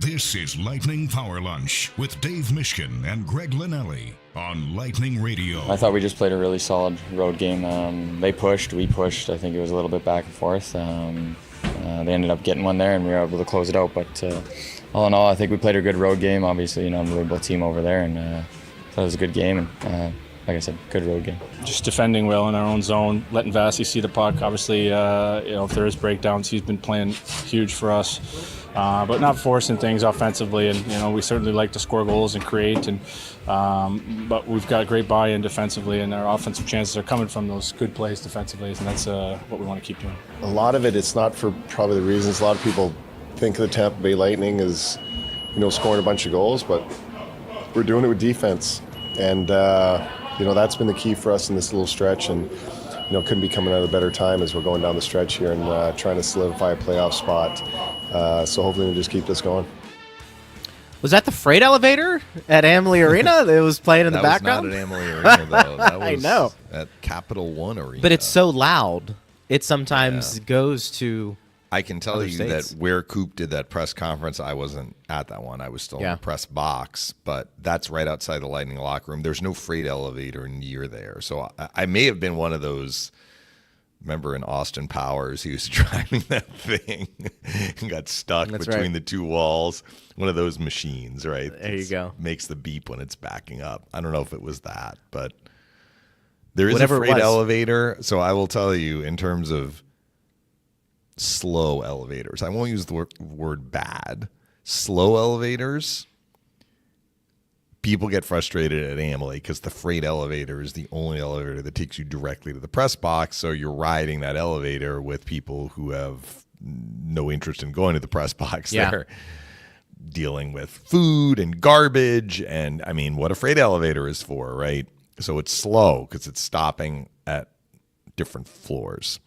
This is Lightning Power Lunch with Dave Mishkin and Greg Linnelli on Lightning Radio. I thought we just played a really solid road game. They pushed, we pushed. I think it was a little bit back and forth. They ended up getting one there, and we were able to close it out. But all in all, I think we played a good road game. Obviously, unbelievable team over there, and thought it was a good game. And like I said, good road game. Just defending well in our own zone, letting Vasi see the puck. Obviously, if there is breakdowns, he's been playing huge for us. But not forcing things offensively, and we certainly like to score goals and create. But we've got great buy-in defensively, and our offensive chances are coming from those good plays defensively, and that's what we want to keep doing. A lot of it's not for probably the reasons a lot of people think of the Tampa Bay Lightning as scoring a bunch of goals, but we're doing it with defense, and that's been the key for us in this little stretch, and couldn't be coming at a better time as we're going down the stretch here and trying to solidify a playoff spot. So hopefully we'll just keep this going. Was that the freight elevator at Amalie Arena that was playing in the background? That was not at Amalie Arena, though. That was I know. At Capital One Arena. But it's so loud, it sometimes goes to I can tell other you states. that where Coop did that press conference, I wasn't at that one. I was still in the press box, but that's right outside the Lightning locker room. There's no freight elevator near there. So I may have been one of those. Remember in Austin Powers, he was driving that thing and got stuck between the two walls. One of those machines, right? There you go. Makes the beep when it's backing up. I don't know if it was that, but there is Whatever a freight elevator. So I will tell you, in terms of slow elevators, I won't use the word bad. Slow elevators, people get frustrated at Amalie because the freight elevator is the only elevator that takes you directly to the press box. So you're riding that elevator with people who have no interest in going to the press box. Yeah. They're dealing with food and garbage. And I mean, what a freight elevator is for, right? So it's slow because it's stopping at different floors.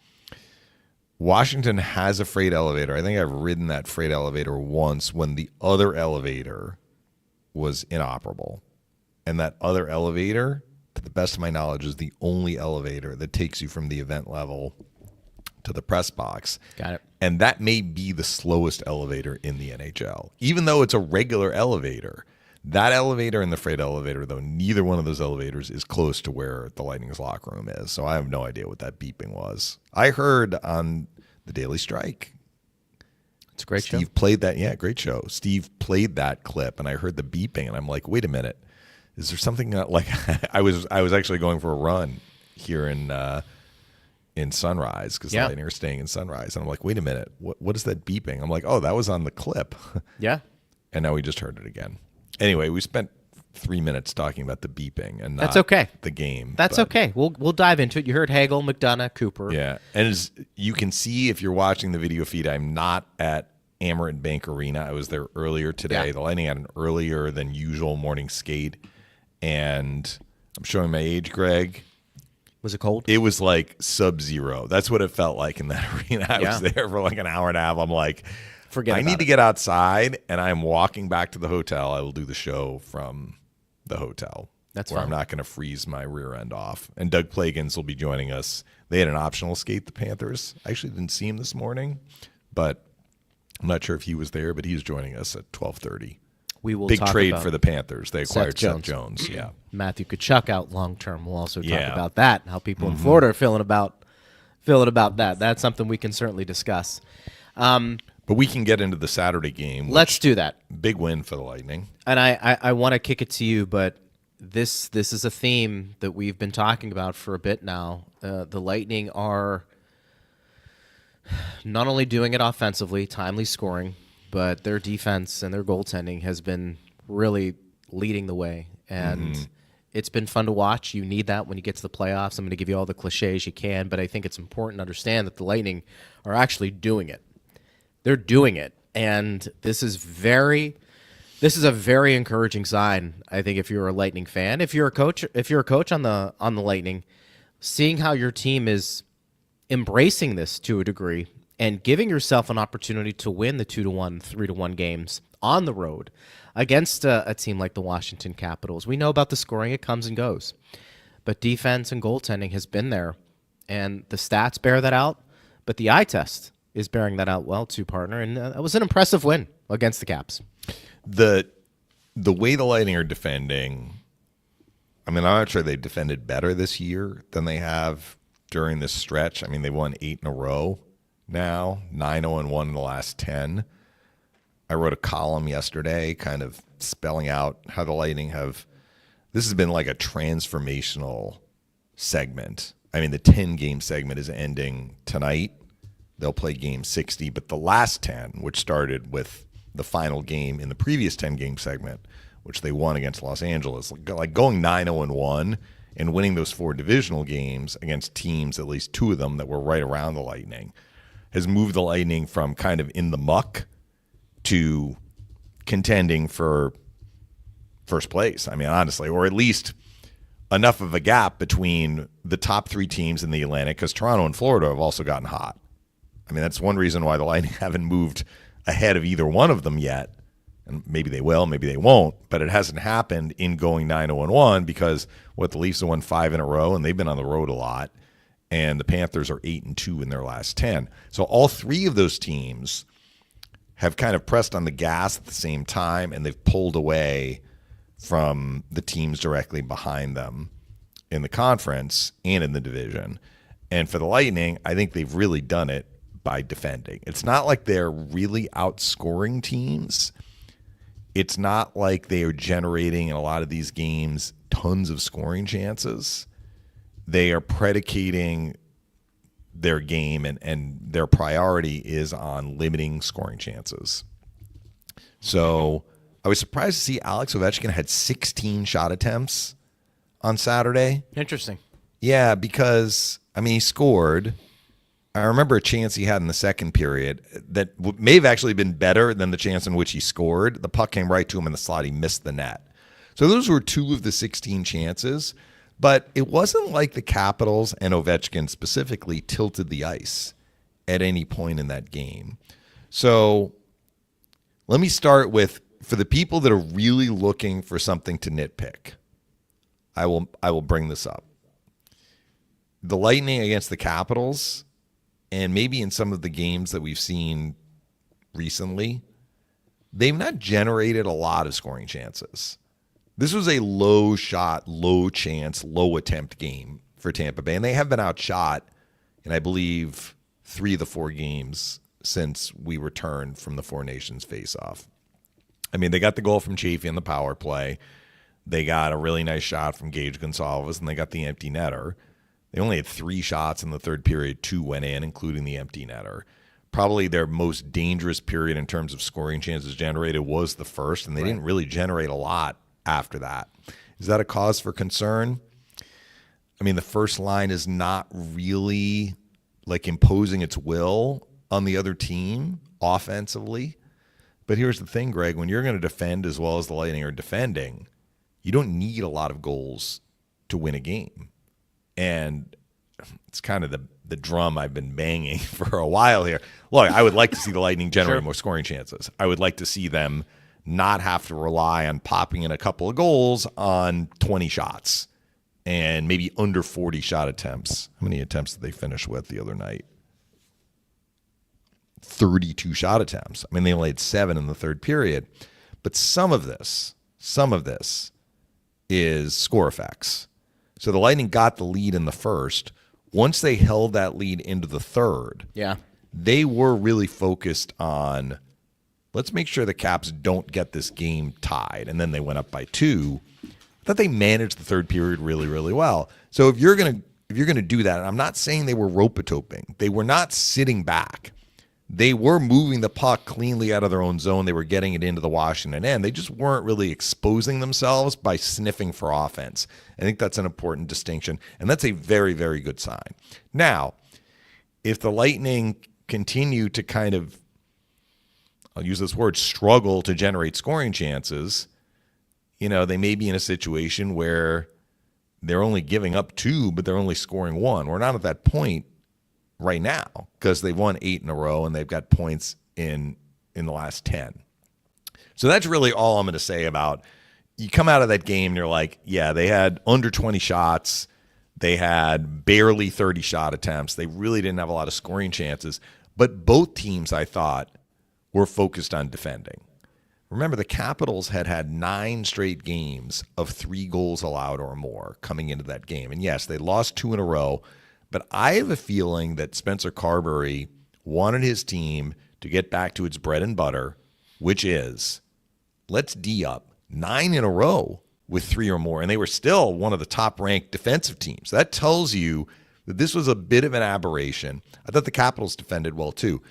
Washington has a freight elevator. I think I've ridden that freight elevator once when the other elevator was inoperable. And that other elevator, to the best of my knowledge, is the only elevator that takes you from the event level to the press box. Got it. And that may be the slowest elevator in the NHL. Even though it's a regular elevator, that elevator and the freight elevator, though, neither one of those elevators is close to where the Lightning's locker room is. So I have no idea what that beeping was. I heard on the Daily Strike. It's a great show. Steve played that. Yeah, great show. Steve played that clip, and I heard the beeping, and I'm like, wait a minute. Is there something like I was actually going for a run here in Sunrise because the Lightning are staying in Sunrise, and I'm like, wait a minute, what is that beeping? I'm like, oh, that was on the clip. Yeah. And now we just heard it again. Anyway, we spent 3 minutes talking about the beeping and not the game. That's okay. We'll dive into it. You heard Hagel, McDonough, Cooper. Yeah, and as you can see if you're watching the video feed, I'm not at Amerant Bank Arena. I was there earlier today. Yeah. The Lightning had an earlier than usual morning skate, and I'm showing my age, Greg. Was it cold? It was like sub-zero. That's what it felt like in that arena. I was there for like an hour and a half. I'm like, I need to get outside, and I'm walking back to the hotel. I will do the show from the hotel. That's where fine. I'm not going to freeze my rear end off. And Doug Plagans will be joining us. They had an optional skate, the Panthers. I actually didn't see him this morning, but I'm not sure if he was there, but he's joining us at 12:30. We will Big talk trade about for the Panthers. They acquired Seth Jones. Yeah. Matthew Tkachuk out long term. We'll also talk about that and how people in Florida are feeling about that. That's something we can certainly discuss. But we can get into the Saturday game. Let's do that. Big win for the Lightning. And I want to kick it to you, but this is a theme that we've been talking about for a bit now. The Lightning are not only doing it offensively, timely scoring, but their defense and their goaltending has been really leading the way. And it's been fun to watch. You need that when you get to the playoffs. I'm going to give you all the cliches you can, but I think it's important to understand that the Lightning are actually doing it. They're doing it, and this is a very encouraging sign. I think if you're a Lightning fan, if you're a coach on the Lightning, seeing how your team is embracing this to a degree and giving yourself an opportunity to win the 2-1, 3-1 games on the road against a team like the Washington Capitals. We know about the scoring; it comes and goes, but defense and goaltending has been there, and the stats bear that out. But the eye test is bearing that out well too, partner. And it was an impressive win against the Caps. The way the Lightning are defending, I mean, I'm not sure they've defended better this year than they have during this stretch. I mean, they won 8 in a row now, 9-0-1 in the last 10. I wrote a column yesterday kind of spelling out how the Lightning have – this has been like a transformational segment. I mean, the 10-game segment is ending tonight. They'll play game 60, but the last 10, which started with the final game in the previous 10-game segment, which they won against Los Angeles, like going 9-0-1 and winning those 4 divisional games against teams, at least 2 of them that were right around the Lightning, has moved the Lightning from kind of in the muck to contending for first place. I mean, honestly, or at least enough of a gap between the top 3 teams in the Atlantic, because Toronto and Florida have also gotten hot. I mean, that's one reason why the Lightning haven't moved ahead of either one of them yet. And maybe they will, maybe they won't, but it hasn't happened in going 9-0-1 because the Leafs have won 5 in a row, and they've been on the road a lot, and the Panthers are 8-2 in their last 10. So all 3 of those teams have kind of pressed on the gas at the same time, and they've pulled away from the teams directly behind them in the conference and in the division. And for the Lightning, I think they've really done it by defending. It's not like they're really outscoring teams. It's not like they are generating in a lot of these games tons of scoring chances. They are predicating their game, and their priority is on limiting scoring chances. So I was surprised to see Alex Ovechkin had 16 shot attempts on Saturday. Interesting. Yeah, because, I mean, he scored. I remember a chance he had in the second period that may have actually been better than the chance in which he scored. The puck came right to him in the slot. He missed the net. So those were 2 of the 16 chances. But it wasn't like the Capitals and Ovechkin specifically tilted the ice at any point in that game. So let me start with, for the people that are really looking for something to nitpick, I will bring this up. The Lightning against the Capitals, and maybe in some of the games that we've seen recently, they've not generated a lot of scoring chances. This was a low shot, low chance, low attempt game for Tampa Bay, and they have been outshot in, I believe, 3 of the 4 games since we returned from the Four Nations face-off. I mean, they got the goal from Chafee on the power play. They got a really nice shot from Gage Gonsalves, and they got the empty netter. They only had 3 shots in the third period. 2 went in, including the empty netter. Probably their most dangerous period in terms of scoring chances generated was the first, and they didn't really generate a lot after that. Is that a cause for concern? I mean, the first line is not really like imposing its will on the other team offensively. But here's the thing, Greg, when you're going to defend as well as the Lightning are defending, you don't need a lot of goals to win a game. And it's kind of the drum I've been banging for a while here. Look, I would like to see the Lightning generate more scoring chances. I would like to see them not have to rely on popping in a couple of goals on 20 shots and maybe under 40 shot attempts. How many attempts did they finish with the other night? 32 shot attempts. I mean, they only had 7 in the third period. But some of this is score effects. So the Lightning got the lead in the first. Once they held that lead into the third, they were really focused on, let's make sure the Caps don't get this game tied. And then they went up by 2. I thought they managed the third period really, really well. So if you're gonna do that, and I'm not saying they were rope-a-toping, they were not sitting back. They were moving the puck cleanly out of their own zone. They were getting it into the Washington end. They just weren't really exposing themselves by sniffing for offense. I think that's an important distinction, and that's a very, very good sign. Now, if the Lightning continue to kind of, I'll use this word, struggle to generate scoring chances, they may be in a situation where they're only giving up 2, but they're only scoring 1. We're not at that point right now because they've won 8 in a row and they've got points in the last 10. So that's really all I'm going to say about, you come out of that game and you're like, yeah, they had under 20 shots. They had barely 30 shot attempts. They really didn't have a lot of scoring chances. But both teams, I thought, were focused on defending. Remember, the Capitals had 9 straight games of 3 goals allowed or more coming into that game. And yes, they lost 2 in a row, but I have a feeling that Spencer Carberry wanted his team to get back to its bread and butter, which is, let's D up 9 in a row with 3 or more. And they were still one of the top-ranked defensive teams. That tells you that this was a bit of an aberration. I thought the Capitals defended well, too.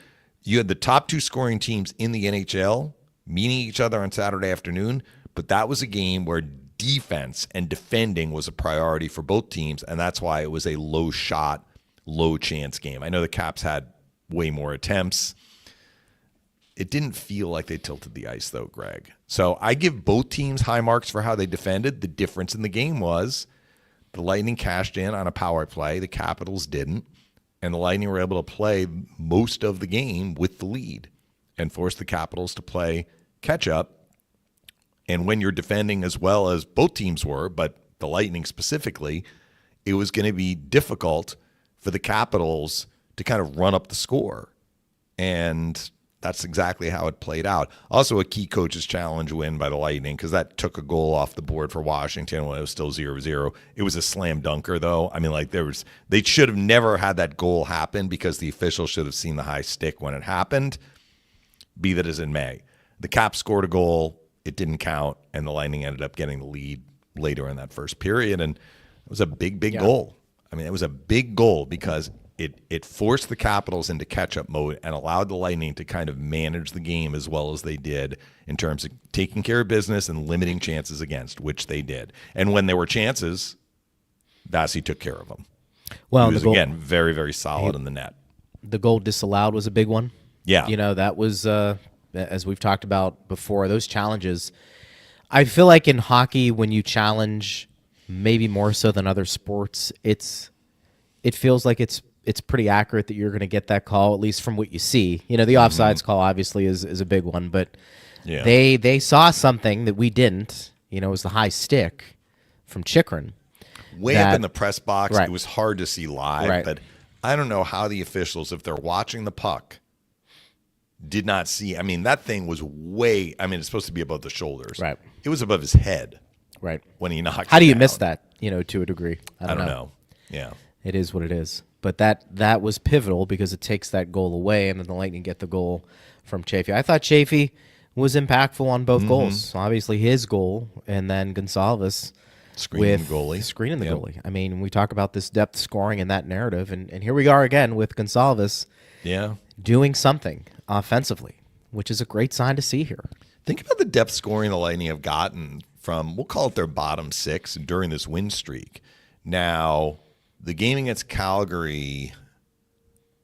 You had the top 2 scoring teams in the NHL meeting each other on Saturday afternoon, but that was a game where defense and defending was a priority for both teams, and that's why it was a low-shot, low-chance game. I know the Caps had way more attempts. It didn't feel like they tilted the ice, though, Greg. So I give both teams high marks for how they defended. The difference in the game was the Lightning cashed in on a power play. The Capitals didn't, and the Lightning were able to play most of the game with the lead and force the Capitals to play catch-up. And when you're defending as well as both teams were, but the Lightning specifically, it was going to be difficult for the Capitals to kind of run up the score. And that's exactly how it played out. Also a key coach's challenge win by the Lightning, because that took a goal off the board for Washington when it was still 0-0. It was a slam dunker, though. I mean, like, they should have never had that goal happen because the officials should have seen the high stick when it happened. Be that as in May. The Caps scored a goal, it didn't count, and the Lightning ended up getting the lead later in that first period, and it was a big goal. I mean, it was a big goal because it forced the Capitals into catch-up mode and allowed the Lightning to kind of manage the game as well as they did in terms of taking care of business and limiting chances against, which they did. And when there were chances, Vasi took care of them. Well, he was, again, very, very solid in the net. The goal disallowed was a big one. Yeah. You know, that was, as we've talked about before, those challenges. I feel like in hockey, when you challenge, maybe more so than other sports, it feels like it's pretty accurate that you're going to get that call, at least from what you see. You know, the offsides call obviously is a big one, but they saw something that we didn't. You know, it was the high stick from Chychrun. Way up in the press box, It was hard to see live, but I don't know how the officials, if they're watching the puck, did not see. I mean, that thing was way, I mean, it's supposed to be above the shoulders. Right. It was above his head. Right. When he knocked it How do you down. miss that, you know, to a degree? I don't know. Yeah. It is what it is. But that was pivotal because it takes that goal away, and then the Lightning get the goal from Chaffee. I thought Chaffee was impactful on both goals. So obviously his goal, and then Gonsalves Screening with the goalie. Screening the goalie. I mean, we talk about this depth scoring and that narrative, and here we are again with Gonsalves doing something offensively, which is a great sign to see here. Think about the depth scoring the Lightning have gotten from, we'll call it their bottom 6 during this win streak. Now, the game against Calgary,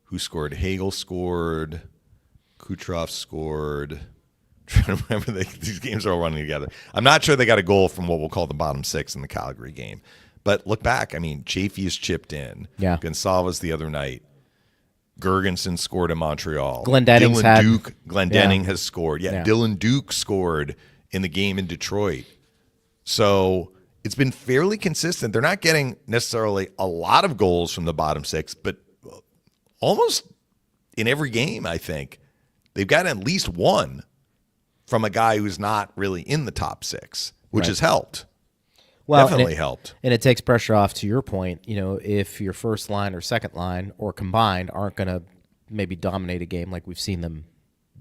who scored? Hagel scored, Kucherov scored. I'm trying to remember, these games are all running together. I'm not sure they got a goal from what we'll call the bottom 6 in the Calgary game. But look back. I mean, Chaffee is chipped in. Yeah. Gonsalves the other night. Gergensen scored in Montreal. Glendenning has scored. Dylan Duke scored in the game in Detroit. So it's been fairly consistent. They're not getting necessarily a lot of goals from the bottom 6, but almost in every game, I think, they've got at least one from a guy who's not really in the top 6, which has helped. Well, definitely helped. And it takes pressure off, to your point. You know, if your first line or second line or combined aren't going to maybe dominate a game like we've seen them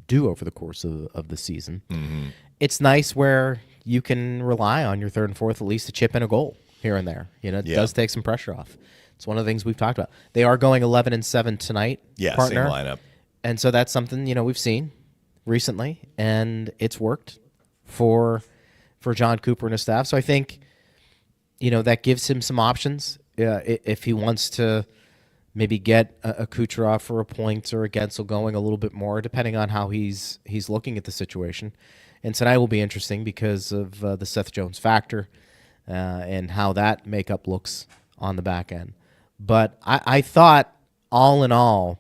do over the course of the season, it's nice where you can rely on your third and fourth at least to chip in a goal here and there. You know, it does take some pressure off. It's one of the things we've talked about. They are going 11-7 tonight, partner. Same lineup. And so that's something, you know, we've seen recently, and it's worked for John Cooper and his staff. So I think, you know, that gives him some options if he wants to maybe get a Kucherov or a Point or a Gensel going a little bit more, depending on how he's looking at the situation. And tonight will be interesting because of the Seth Jones factor and how that makeup looks on the back end. But I thought, all in all,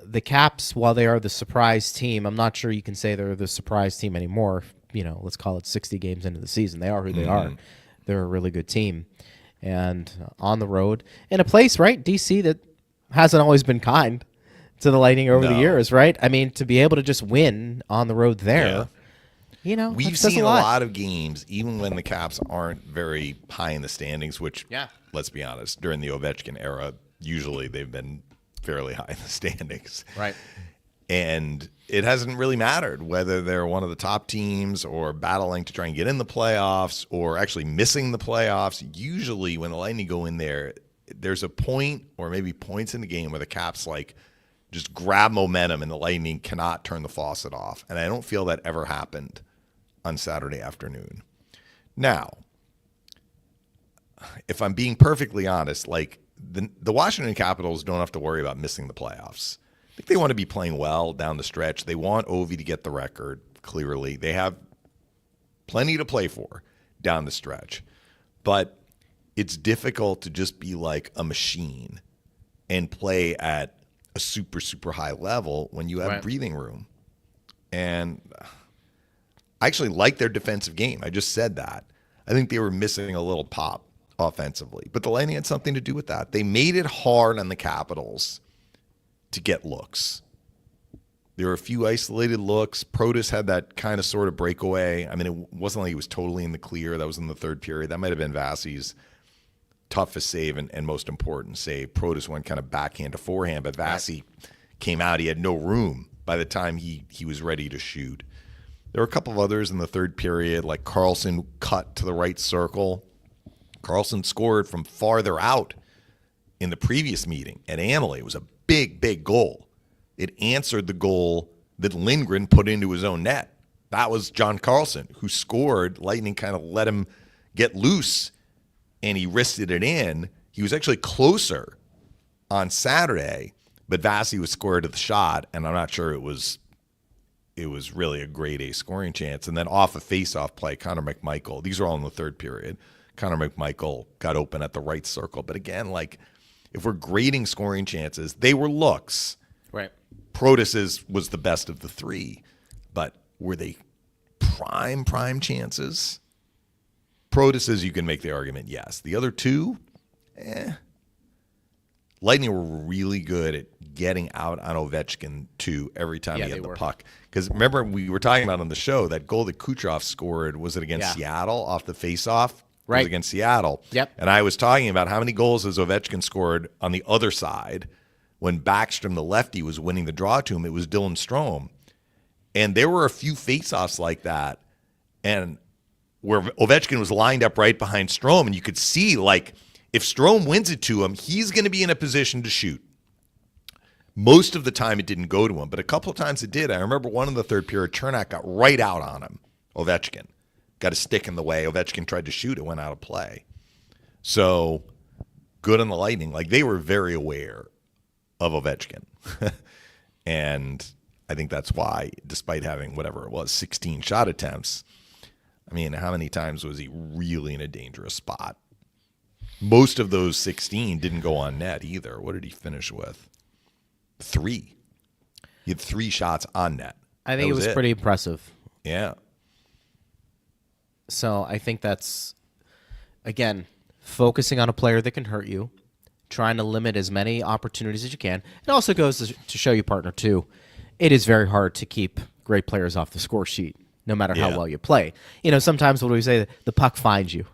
the Caps, while they are the surprise team, I'm not sure you can say they're the surprise team anymore. You know, let's call it 60 games into the season. They are who they are. They're a really good team. And on the road, in a place, right, D.C., that hasn't always been kind to the Lightning over the years, right? I mean, to be able to just win on the road there, We've that says seen a lot. lot of games, even when the Caps aren't very high in the standings, which, let's be honest, during the Ovechkin era, usually they've been fairly high in the standings. Right. And it hasn't really mattered whether they're one of the top teams or battling to try and get in the playoffs or actually missing the playoffs. Usually when the Lightning go in there, there's a point or maybe points in the game where the Caps just grab momentum and the Lightning cannot turn the faucet off. And I don't feel that ever happened on Saturday afternoon. Now, if I'm being perfectly honest, the Washington Capitals don't have to worry about missing the playoffs. I think they want to be playing well down the stretch. They want Ovi to get the record, clearly. They have plenty to play for down the stretch. But it's difficult to just be like a machine and play at a super, super high level when you have breathing room. And I actually like their defensive game. I just said that. I think they were missing a little pop offensively. But the Lightning had something to do with that. They made it hard on the Capitals to get looks. There were a few isolated looks. Protas had that kind of sort of breakaway. I mean, it wasn't like he was totally in the clear. That was in the third period. That might have been Vasi's toughest save and most important save. Protas went kind of backhand to forehand, but Vasi came out. He had no room by the time he was ready to shoot. There were a couple of others in the third period, like Carlson cut to the right circle. Carlson scored from farther out in the previous meeting at Amalie. It was a big, big goal. It answered the goal that Lindgren put into his own net. That was John Carlson, who scored. Lightning kind of let him get loose, and he wristed it in. He was actually closer on Saturday, but Vasi was square to the shot, and I'm not sure it was really a grade A scoring chance. And then off a face-off play, Connor McMichael. These are all in the third period. Connor McMichael got open at the right circle. But again, if we're grading scoring chances, they were looks. Right. Protas was the best of the three. But were they prime chances? Protas, you can make the argument, yes. The other two, Lightning were really good at getting out on Ovechkin, too, every time he had the puck. Because remember, we were talking about on the show, that goal that Kucherov scored, was it against Seattle off the faceoff? Right. It was against Seattle. Yep. And I was talking about how many goals has Ovechkin scored on the other side. When Backstrom, the lefty, was winning the draw to him, it was Dylan Strome. And there were a few faceoffs like that, and where Ovechkin was lined up right behind Strome, and you could see, if Strome wins it to him, he's going to be in a position to shoot. Most of the time it didn't go to him, but a couple of times it did. I remember one in the third period, Chernak got right out on him, Ovechkin. Got a stick in the way. Ovechkin tried to shoot. It went out of play. So good on the Lightning. They were very aware of Ovechkin. And I think that's why, despite having 16 shot attempts, I mean, how many times was he really in a dangerous spot? Most of those 16 didn't go on net either. What did he finish with? 3. He had 3 shots on net. I think it was pretty impressive. Yeah. So I think that's, again, focusing on a player that can hurt you, trying to limit as many opportunities as you can. It also goes to show you, partner, too, it is very hard to keep great players off the score sheet, no matter how well you play. Sometimes what do we say? The puck finds you.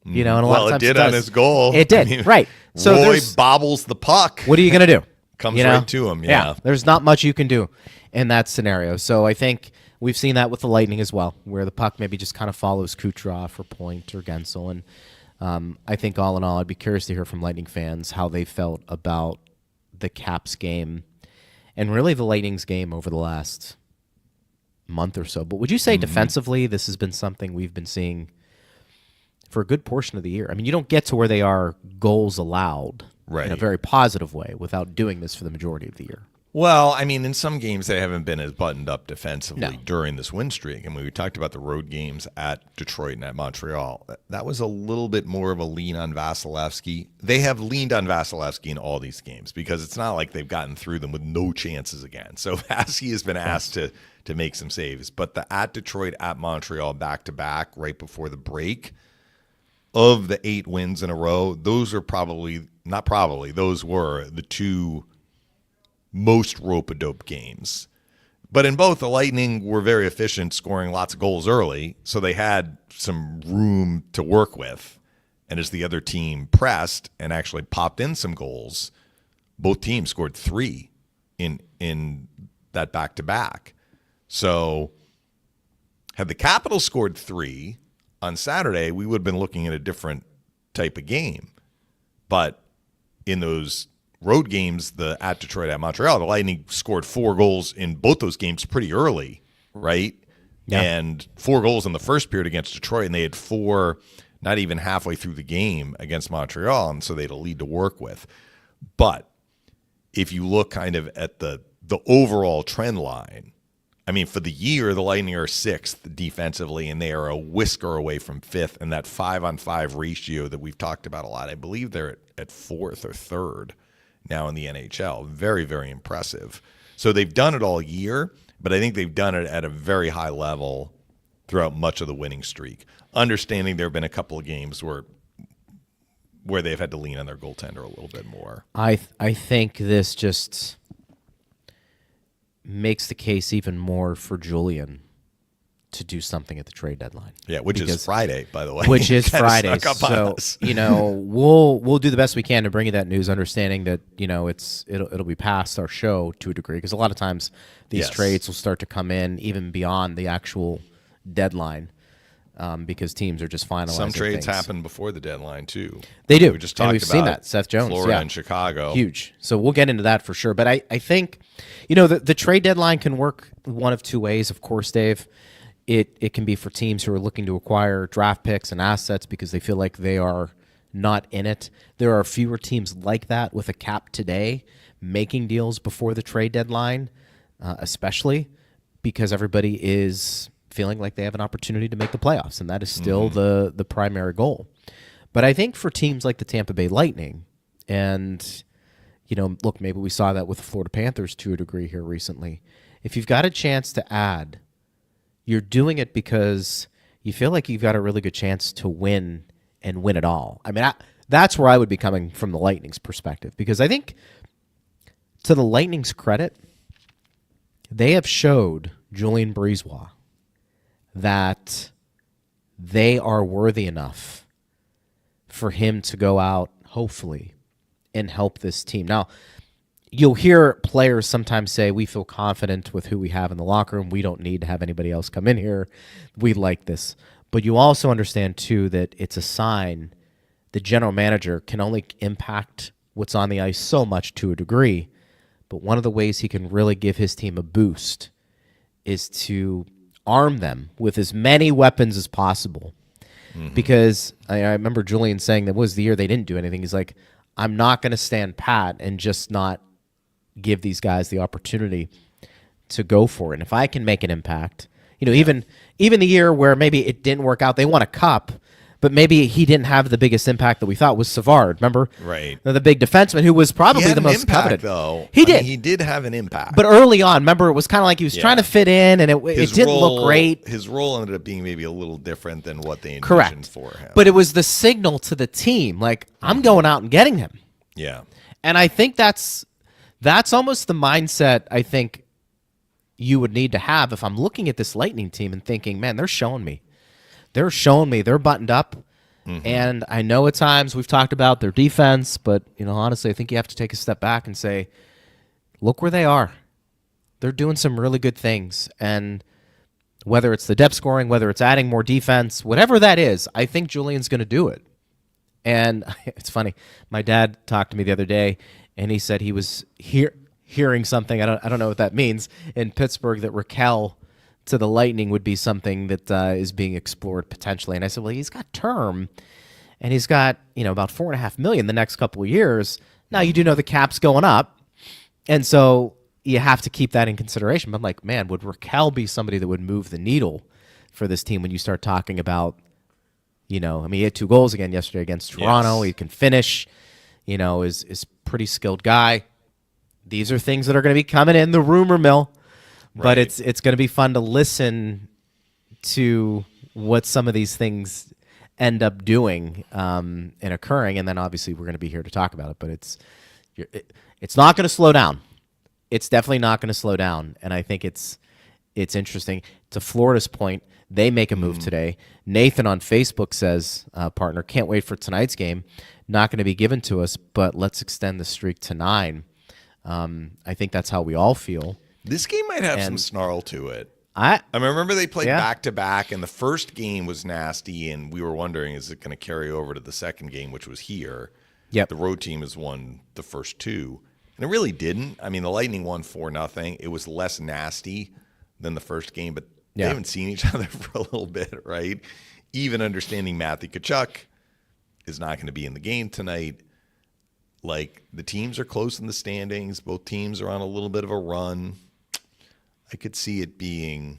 And a lot of times it did on his goal. It did, right. So Roy bobbles the puck. What are you going to do? Comes right to him, yeah. There's not much you can do in that scenario. So I think we've seen that with the Lightning as well, where the puck maybe just kind of follows Kucherov or Point or Gensel. And I think all in all, I'd be curious to hear from Lightning fans how they felt about the Caps game and really the Lightning's game over the last month or so. But would you say defensively this has been something we've been seeing for a good portion of the year? I mean, you don't get to where they are goals allowed in a very positive way without doing this for the majority of the year. Well, I mean, in some games they haven't been as buttoned up defensively during this win streak. And when we talked about the road games at Detroit and at Montreal, that was a little bit more of a lean on Vasilevsky. They have leaned on Vasilevsky in all these games because it's not like they've gotten through them with no chances again. So Vasi has been asked to make some saves. But the at Detroit, at Montreal, back-to-back right before the break, of the 8 wins in a row, those are those were the 2 most rope-a-dope games. But in both, the Lightning were very efficient, scoring lots of goals early, so they had some room to work with. And as the other team pressed and actually popped in some goals, both teams scored 3 in that back-to-back. So had the Capitals scored 3 on Saturday, we would have been looking at a different type of game. But in those road games, at Detroit, at Montreal, the Lightning scored 4 goals in both those games pretty early, right? Yeah. And 4 goals in the first period against Detroit, and they had 4 not even halfway through the game against Montreal, and so they had a lead to work with. But if you look kind of at the overall trend line, I mean, for the year, the Lightning are 6th defensively, and they are a whisker away from 5th. And that 5-on-5 ratio that we've talked about a lot, I believe they're at 4th or 3rd now in the NHL. Very, very impressive. So they've done it all year, but I think they've done it at a very high level throughout much of the winning streak. Understanding there have been a couple of games where they've had to lean on their goaltender a little bit more. I think this just makes the case even more for Julian to do something at the trade deadline. Yeah, which is Friday, by the way. Which is Friday. So, we'll do the best we can to bring you that news, understanding that, it'll be past our show to a degree, because a lot of times these trades will start to come in even beyond the actual deadline, because teams are just finalizing some trades things. happen before the deadline, too. They do. We just talked we've about seen that. Seth Jones. Florida and Chicago. Huge. So we'll get into that for sure. But I think, the trade deadline can work one of two ways, of course, Dave. It can be for teams who are looking to acquire draft picks and assets because they feel like they are not in it. There are fewer teams like that with a cap today making deals before the trade deadline, especially because everybody is feeling like they have an opportunity to make the playoffs, and that is still the primary goal. But I think for teams like the Tampa Bay Lightning, and, look, maybe we saw that with the Florida Panthers to a degree here recently. If you've got a chance to add, you're doing it because you feel like you've got a really good chance to win and win it all. I mean, that's where I would be coming from the Lightning's perspective, because I think, to the Lightning's credit, they have showed Julien Brisebois that they are worthy enough for him to go out, hopefully, and help this team. Now, you'll hear players sometimes say, we feel confident with who we have in the locker room. We don't need to have anybody else come in here. We like this. But you also understand, too, that it's a sign the general manager can only impact what's on the ice so much to a degree. But one of the ways he can really give his team a boost is to arm them with as many weapons as possible. Because I remember Julian saying that was the year they didn't do anything. He's like, I'm not going to stand pat and just not give these guys the opportunity to go for it. And if I can make an impact, even the year where maybe it didn't work out, they won a cup, but maybe he didn't have the biggest impact that we thought was Savard. Remember? Right. The big defenseman who was probably the most coveted. Though. He did. He did have an impact. But early on, remember, it was kind of like he was trying to fit in, and it didn't look great. His role ended up being maybe a little different than what they envisioned for him. But it was the signal to the team, like, I'm going out and getting him. Yeah. And I think that's almost the mindset I think you would need to have if I'm looking at this Lightning team and thinking, man, they're showing me. They're buttoned up. And I know at times we've talked about their defense, but, honestly, I think you have to take a step back and say, look where they are. They're doing some really good things. And whether it's the depth scoring, whether it's adding more defense, whatever that is, I think Julian's going to do it. And it's funny. My dad talked to me the other day, and he said he was hearing something, I don't know what that means, in Pittsburgh, that Raquel to the Lightning would be something that is being explored potentially. And I said, well, he's got term, and he's got, about $4.5 million the next couple of years. Now, you do know the cap's going up, and so you have to keep that in consideration. But I'm like, man, would Raquel be somebody that would move the needle for this team when you start talking about, he had 2 goals again yesterday against Toronto. Yes. He can finish, is pretty skilled guy. These are things that are going to be coming in the rumor mill. But it's going to be fun to listen to what some of these things end up doing and occurring, and then obviously we're going to be here to talk about it. But it's not going to slow down. it's definitely not going to slow down, and I think it's interesting. To Florida's point, they make a move today. Nathan on Facebook says, partner, can't wait for tonight's game. Not going to be given to us, but let's extend the streak to 9. I think that's how we all feel. This game might have some snarl to it. I remember they played back-to-back, and the first game was nasty, and we were wondering, is it going to carry over to the second game, which was here? Yep. The road team has won the first 2, and it really didn't. I mean, the Lightning won 4-0. It was less nasty than the first game, but they haven't seen each other for a little bit, right? Even understanding Matthew Tkachuk is not going to be in the game tonight. Like, the teams are close in the standings. Both teams are on a little bit of a run. I could see it being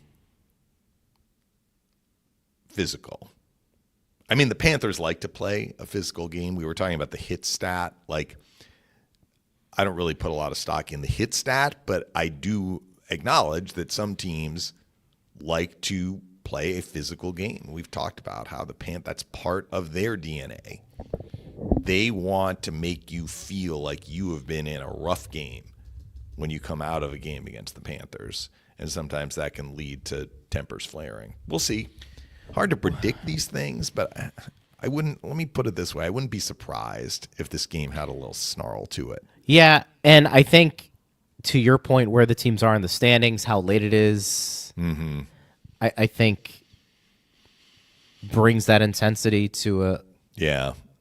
physical. I mean, the Panthers like to play a physical game. We were talking about the hit stat. Like, I don't really put a lot of stock in the hit stat, but I do acknowledge that some teams like to play a physical game. We've talked about how that's part of their DNA. They want to make you feel like you have been in a rough game when you come out of a game against the Panthers. And sometimes that can lead to tempers flaring. We'll see. Hard to predict these things, but let me put it this way. I wouldn't be surprised if this game had a little snarl to it. Yeah, and I think to your point where the teams are in the standings, how late it is, I think brings that intensity to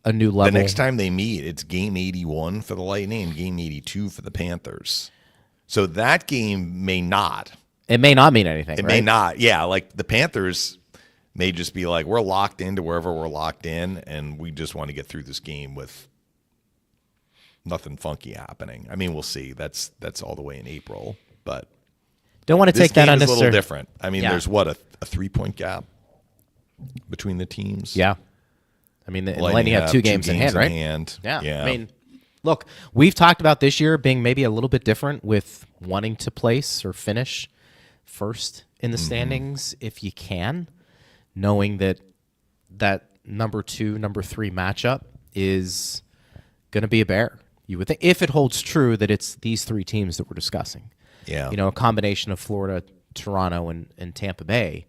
a new level. The next time they meet, it's game 81 for the Lightning and game 82 for the Panthers. So that game may not. It may not mean anything. It right? may not. Yeah, like the Panthers may just be like, we're locked into wherever we're locked in, and we just want to get through this game with nothing funky happening. I mean, we'll see. That's all the way in April, but don't want to take that unnecessary. unnecessary. A little different. I mean, there's what a 3-point gap between the teams. Yeah, I mean, the Lightning have 2 games in hand, right? Yeah. I mean, look, we've talked about this year being maybe a little bit different with wanting to place or finish first in the standings if you can, knowing that number 2, number 3 matchup is going to be a bear. You would think, if it holds true that it's these 3 teams that we're discussing. Yeah. You know, a combination of Florida, Toronto, and Tampa Bay.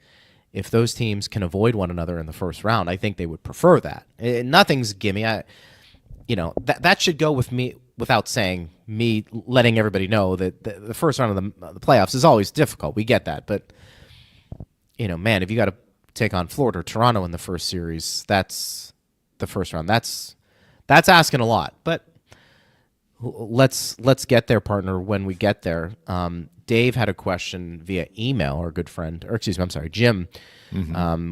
If those teams can avoid one another in the first round, I think they would prefer that. Nothing's gimme. That should go with me without saying, me letting everybody know that the first round of the playoffs is always difficult. We get that. But, man, if you got to take on Florida or Toronto in the first series, that's the first round. That's asking a lot. But let's get there, partner, when we get there. Dave had a question via email, our good friend, Jim,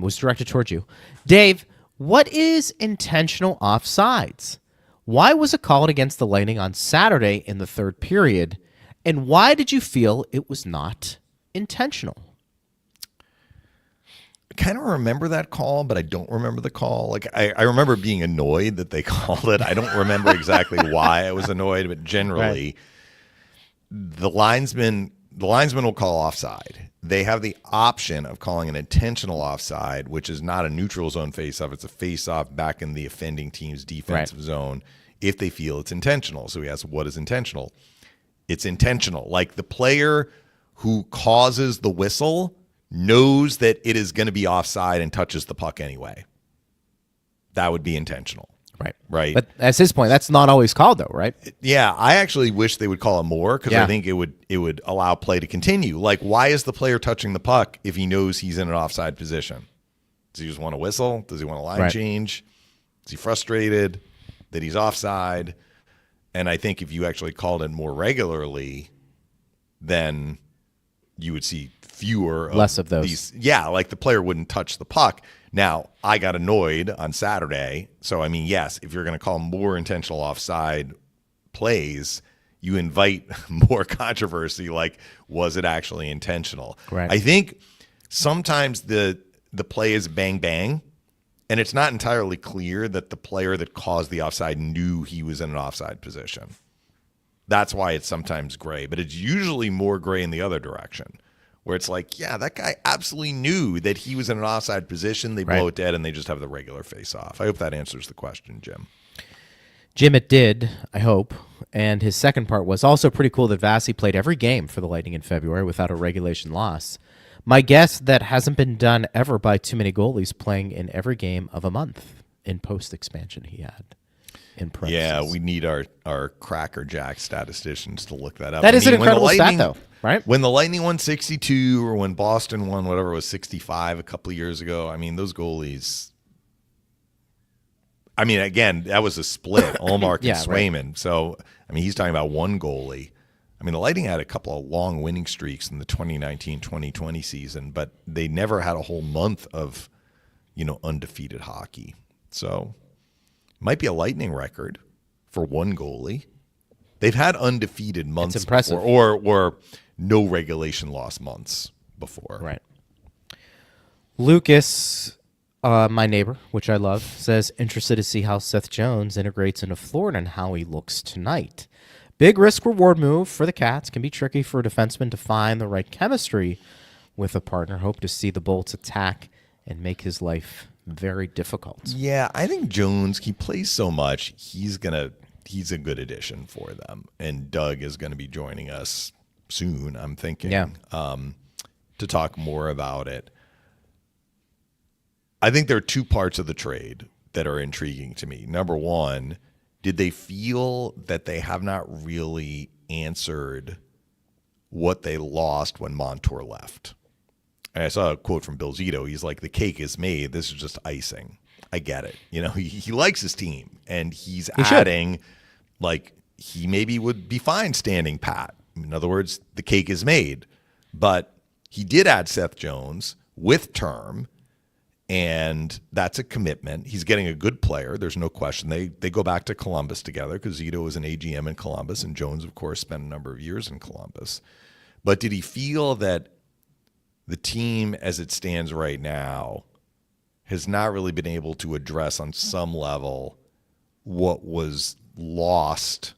was directed towards you. Dave, what is intentional offsides? Why was it called against the Lightning on Saturday in the third period? And why did you feel it was not intentional? I kind of remember that call, but I don't remember the call. Like I remember being annoyed that they called it. I don't remember exactly why I was annoyed, but generally the linesman will call offside. They have the option of calling an intentional offside, which is not a neutral zone faceoff. It's a faceoff back in the offending team's defensive zone if they feel it's intentional. So he asks, what is intentional? It's intentional. Like the player who causes the whistle knows that it is going to be offside and touches the puck anyway. That would be intentional. Right. But that's his point. That's not always called, though, right? Yeah, I actually wish they would call it more because I think it would allow play to continue. Like, why is the player touching the puck if he knows he's in an offside position? Does he just want to whistle? Does he want a line change? Is he frustrated that he's offside? And I think if you actually called it more regularly, then you would see less of those. Like the player wouldn't touch the puck. Now, I got annoyed on Saturday. So, I mean, yes, if you're going to call more intentional offside plays, you invite more controversy. Like, was it actually intentional? Right. I think sometimes the play is bang, bang, and it's not entirely clear that the player that caused the offside knew he was in an offside position. That's why it's sometimes gray, but it's usually more gray in the other direction, where it's like, yeah, that guy absolutely knew that he was in an offside position. They blow it dead, and they just have the regular face-off. I hope that answers the question, Jim. Jim, it did, I hope. And his second part was also pretty cool that Vasi played every game for the Lightning in February without a regulation loss. My guess, that hasn't been done ever by too many goalies playing in every game of a month in post-expansion he had. In parentheses. Yeah, we need our Cracker Jack statisticians to look that up. That is an incredible when the Lightning, stat, though, right? When the Lightning won 62 or when Boston won whatever it was 65 a couple of years ago, I mean, those goalies... I mean, again, that was a split, Allmark and Swayman. Right. So, I mean, he's talking about one goalie. I mean, the Lightning had a couple of long winning streaks in the 2019-2020 season, but they never had a whole month of, undefeated hockey. So, might be a Lightning record for one goalie. They've had undefeated months It's impressive. before, or no regulation loss months before. Right. Lucas, my neighbor, which I love, says, interested to see how Seth Jones integrates into Florida and how he looks tonight. Big risk-reward move for the Cats. Can be tricky for a defenseman to find the right chemistry with a partner. Hope to see the Bolts attack and make his life very difficult. Yeah, I think Jones, he plays so much, he's a good addition for them. And Doug is going to be joining us soon, I'm thinking, to talk more about it. I think there are two parts of the trade that are intriguing to me. Number one, did they feel that they have not really answered what they lost when Montour left? And I saw a quote from Bill Zito. He's like, the cake is made. This is just icing. I get it. He likes his team, and he's adding, like, he maybe would be fine standing pat. In other words, the cake is made. But he did add Seth Jones with term, and that's a commitment. He's getting a good player. There's no question. They go back to Columbus together because Zito was an AGM in Columbus, and Jones, of course, spent a number of years in Columbus. But did he feel that the team as it stands right now has not really been able to address on some level what was lost,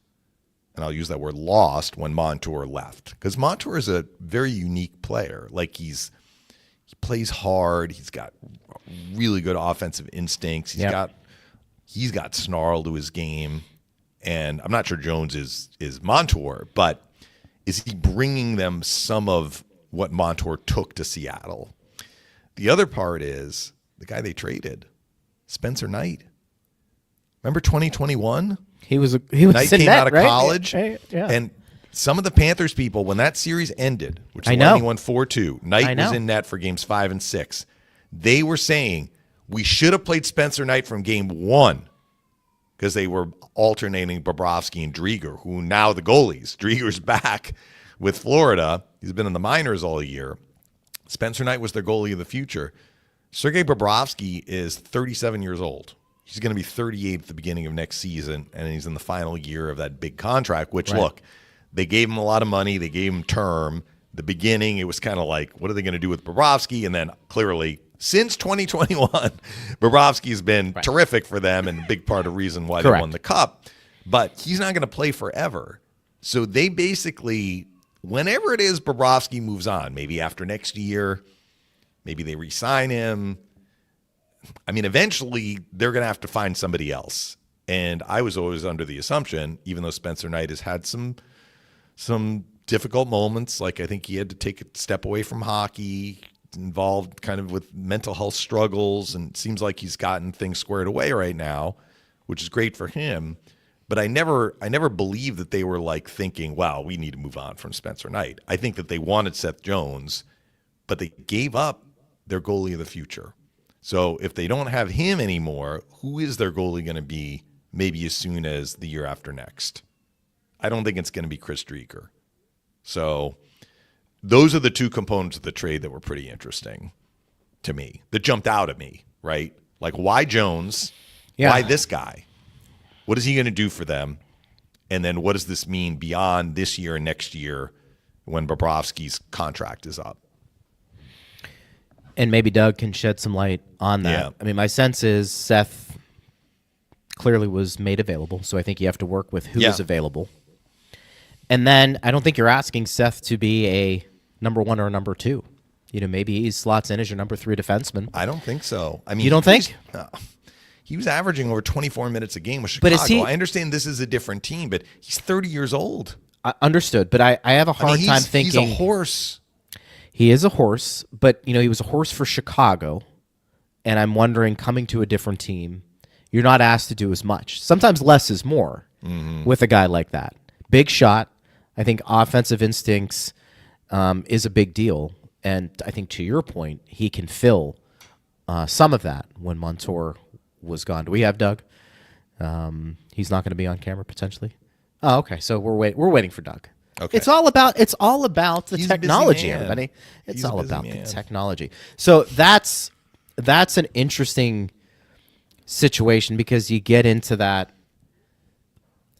and I'll use that word lost, when Montour left? Because Montour is a very unique player. Like, he plays hard. He's got really good offensive instincts. He's got snarl to his game. And I'm not sure Jones is Montour, but is he bringing them some of what Montour took to Seattle? The other part is the guy they traded, Spencer Knight. Remember 2021? He was Knight came out of right? college, Yeah. and some of the Panthers people, when that series ended, which the Lightning won 4-2, Knight was in net for games 5 and 6. They were saying we should have played Spencer Knight from game 1 because they were alternating Bobrovsky and Drieger, who now the goalies. Drieger's back with Florida. He's been in the minors all year. Spencer Knight was their goalie of the future. Sergei Bobrovsky is 37 years old. He's going to be 38 at the beginning of next season, and he's in the final year of that big contract, which, look, they gave him a lot of money. They gave him term. The beginning, it was kind of like, what are they going to do with Bobrovsky? And then clearly, since 2021, Bobrovsky's been terrific for them and a big part of the reason why they won the Cup. But he's not going to play forever. So they basically, whenever it is Bobrovsky moves on, maybe after next year, maybe they re-sign him. I mean, eventually, they're going to have to find somebody else. And I was always under the assumption, even though Spencer Knight has had some difficult moments, like I think he had to take a step away from hockey, involved kind of with mental health struggles, and it seems like he's gotten things squared away right now, which is great for him. But I never believed that they were like thinking, wow, we need to move on from Spencer Knight. I think that they wanted Seth Jones, but they gave up their goalie of the future. So if they don't have him anymore, who is their goalie going to be maybe as soon as the year after next? I don't think it's going to be Chris Drieger. So those are the two components of the trade that were pretty interesting to me, that jumped out at me, right? Like, why Jones? Yeah. Why this guy? What is he going to do for them? And then what does this mean beyond this year and next year when Bobrovsky's contract is up? And maybe Doug can shed some light on that. Yeah. I mean, my sense is Seth clearly was made available, so I think you have to work with who is available. And then I don't think you're asking Seth to be a number 1 or a number 2. You know, maybe he slots in as your number 3 defenseman. I don't think so. I mean, you don't think? He was averaging over 24 minutes a game with But Chicago. I understand this is a different team, but he's 30 years old. Understood, but I have a hard time thinking he's a horse. He is a horse, but he was a horse for Chicago, and I'm wondering, coming to a different team, you're not asked to do as much. Sometimes less is more with a guy like that. Big shot. I think offensive instincts is a big deal, and I think to your point, he can fill some of that when Montour was gone. Do we have Doug? He's not going to be on camera potentially. Oh, okay. So we're waiting for Doug. Okay. It's all about the He's a busy technology, man. everybody. It's He's a all busy about man. the technology. So that's an interesting situation, because you get into that,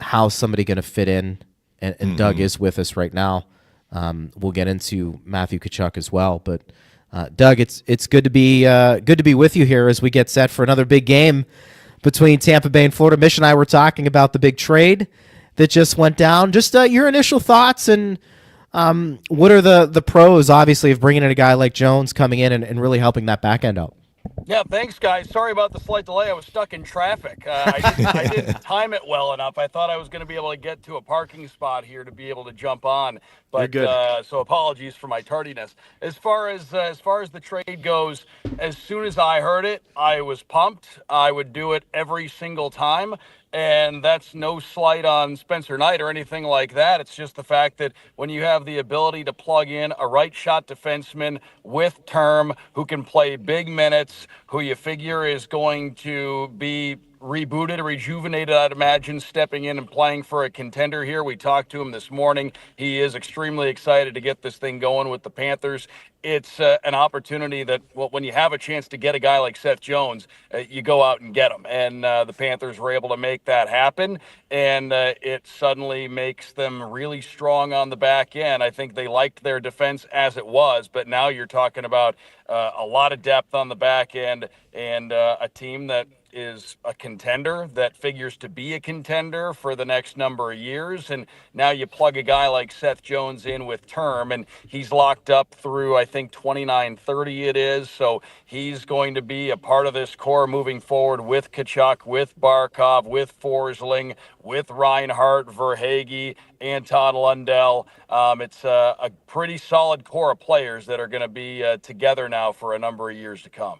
how's somebody going to fit in, and Doug is with us right now. We'll get into Matthew Tkachuk as well, but Doug, it's good to be with you here as we get set for another big game between Tampa Bay and Florida. Mish and I were talking about the big trade that just went down. Just your initial thoughts, and what are the pros, obviously, of bringing in a guy like Jones coming in and really helping that back end out? Yeah, thanks, guys. Sorry about the slight delay. I was stuck in traffic. I didn't time it well enough. I thought I was going to be able to get to a parking spot here to be able to jump on. But so apologies for my tardiness. As far as the trade goes, as soon as I heard it, I was pumped. I would do it every single time. And that's no slight on Spencer Knight or anything like that. It's just the fact that when you have the ability to plug in a right shot defenseman with term who can play big minutes, who you figure is going to be rebooted or rejuvenated, I'd imagine, stepping in and playing for a contender here. We talked to him this morning. He is extremely excited to get this thing going with the Panthers. It's an opportunity that, well, when you have a chance to get a guy like Seth Jones, you go out and get him. And the Panthers were able to make that happen, and it suddenly makes them really strong on the back end. I think they liked their defense as it was, but now you're talking about a lot of depth on the back end, and a team that is a contender, that figures to be a contender for the next number of years. And now you plug a guy like Seth Jones in with term, and he's locked up through, I think, 29-30 it is. So he's going to be a part of this core moving forward with Tkachuk, with Barkov, with Forsling, with Reinhart, Verhaeghe, Anton Lundell. It's a pretty solid core of players that are going to be together now for a number of years to come.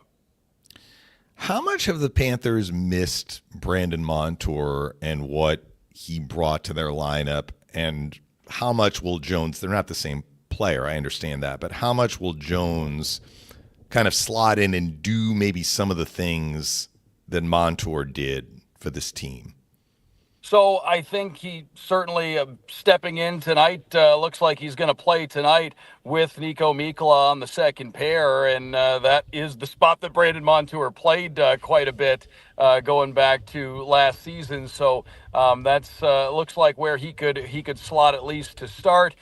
How much have the Panthers missed Brandon Montour and what he brought to their lineup? And how much will Jones, they're not the same player, I understand that, but how much will Jones kind of slot in and do maybe some of the things that Montour did for this team? So I think he certainly stepping in tonight, looks like he's going to play tonight with Nico Mikkola on the second pair, and that is the spot that Brandon Montour played quite a bit going back to last season. So that's looks like where he could slot at least to start.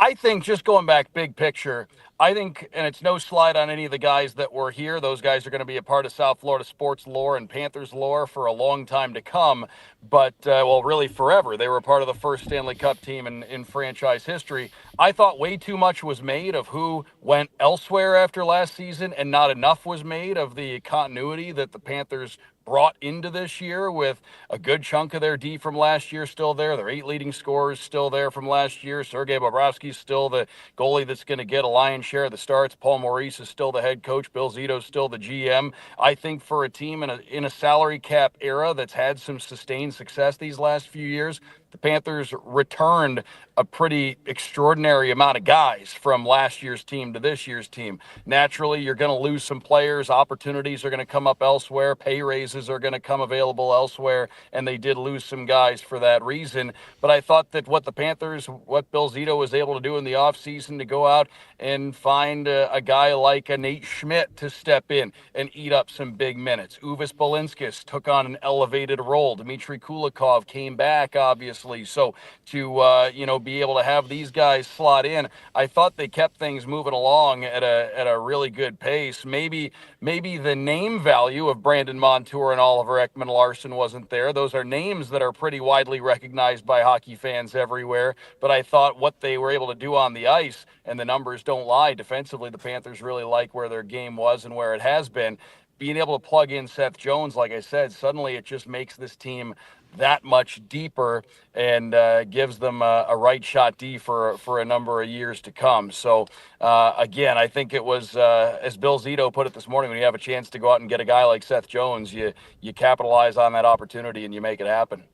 I think, just going back big picture, I think, and it's no slight on any of the guys that were here, those guys are going to be a part of South Florida sports lore and Panthers lore for a long time to come, but, well, really forever. They were part of the first Stanley Cup team in franchise history. I thought way too much was made of who went elsewhere after last season, and not enough was made of the continuity that the Panthers brought into this year, with a good chunk of their D from last year still there. Their 8 leading scorers still there from last year. Sergei Bobrovsky's still the goalie that's going to get a lion's share of the starts. Paul Maurice is still the head coach. Bill Zito's still the GM. I think for a team in a salary cap era that's had some sustained success these last few years, the Panthers returned a pretty extraordinary amount of guys from last year's team to this year's team. Naturally, you're going to lose some players. Opportunities are going to come up elsewhere. Pay raises are going to come available elsewhere, and they did lose some guys for that reason. But I thought that what Bill Zito was able to do in the offseason to go out and find a guy like a Nate Schmidt to step in and eat up some big minutes. Uvis Balinskis took on an elevated role. Dmitry Kulikov came back, obviously. So to be able to have these guys slot in, I thought they kept things moving along at a really good pace. Maybe the name value of Brandon Montour and Oliver Ekman-Larsson wasn't there. Those are names that are pretty widely recognized by hockey fans everywhere. But I thought what they were able to do on the ice, and the numbers don't lie, defensively, the Panthers really like where their game was and where it has been. being able to plug in Seth Jones, like I said, suddenly it just makes this team that much deeper and gives them a right shot D for a number of years to come. So again, I think it was as Bill Zito put it this morning, when you have a chance to go out and get a guy like Seth Jones, you capitalize on that opportunity and you make it happen.